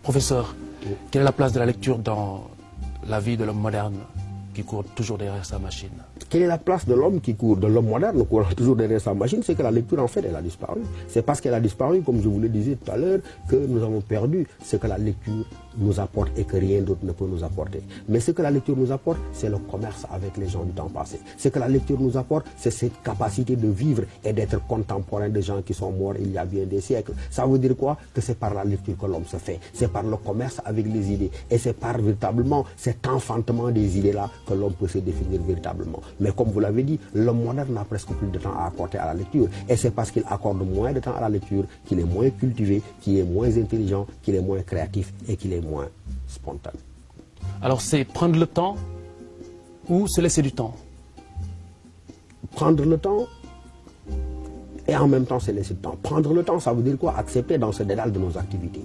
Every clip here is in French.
Professeur, quelle est la place de la lecture dans la vie de l'homme moderne qui court toujours derrière sa machine? Quelle est la place de l'homme qui court, de l'homme moderne courant toujours derrière sa machine? C'est que la lecture, en fait, elle a disparu. C'est parce qu'elle a disparu, comme je vous le disais tout à l'heure, que nous avons perdu ce que la lecture nous apporte et que rien d'autre ne peut nous apporter. Mais ce que la lecture nous apporte, c'est le commerce avec les gens du temps passé. Ce que la lecture nous apporte, c'est cette capacité de vivre et d'être contemporain de gens qui sont morts il y a bien des siècles. Ça veut dire quoi? Que c'est par la lecture que l'homme se fait. C'est par le commerce avec les idées. Et c'est par véritablement cet enfantement des idées-là que l'homme peut se définir véritablement. Mais comme vous l'avez dit, l'homme moderne n'a presque plus de temps à accorder à la lecture. Et c'est parce qu'il accorde moins de temps à la lecture qu'il est moins cultivé, qu'il est moins intelligent, qu'il est moins créatif et qu'il est moins spontané. Alors c'est prendre le temps ou se laisser du temps? Prendre le temps et en même temps se laisser du temps. Prendre le temps, ça veut dire quoi? Accepter dans ce dédale de nos activités.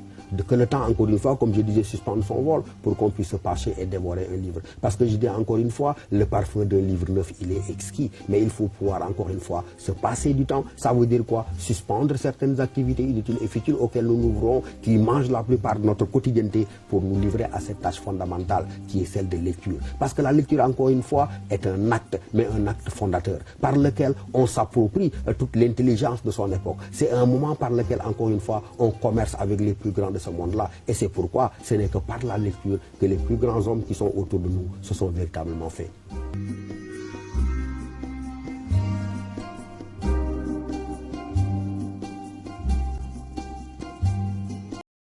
Que le temps, encore une fois, comme je disais, suspende son vol pour qu'on puisse se pencher et dévorer un livre. Parce que je dis encore une fois, le parfum d'un livre neuf, il est exquis. Mais il faut pouvoir, encore une fois, se passer du temps. Ça veut dire quoi? Suspendre certaines activités inutiles et futiles auxquelles nous nous ouvrons, qui mangent la plupart de notre quotidienneté pour nous livrer à cette tâche fondamentale qui est celle de lecture. Parce que la lecture, encore une fois, est un acte, mais un acte fondateur, par lequel on s'approprie toute l'intelligence de son époque. C'est un moment par lequel, encore une fois, on commerce avec les plus grands de ce monde-là. Et c'est pourquoi ce n'est que par la lecture que les plus grands hommes qui sont autour de nous se sont véritablement faits.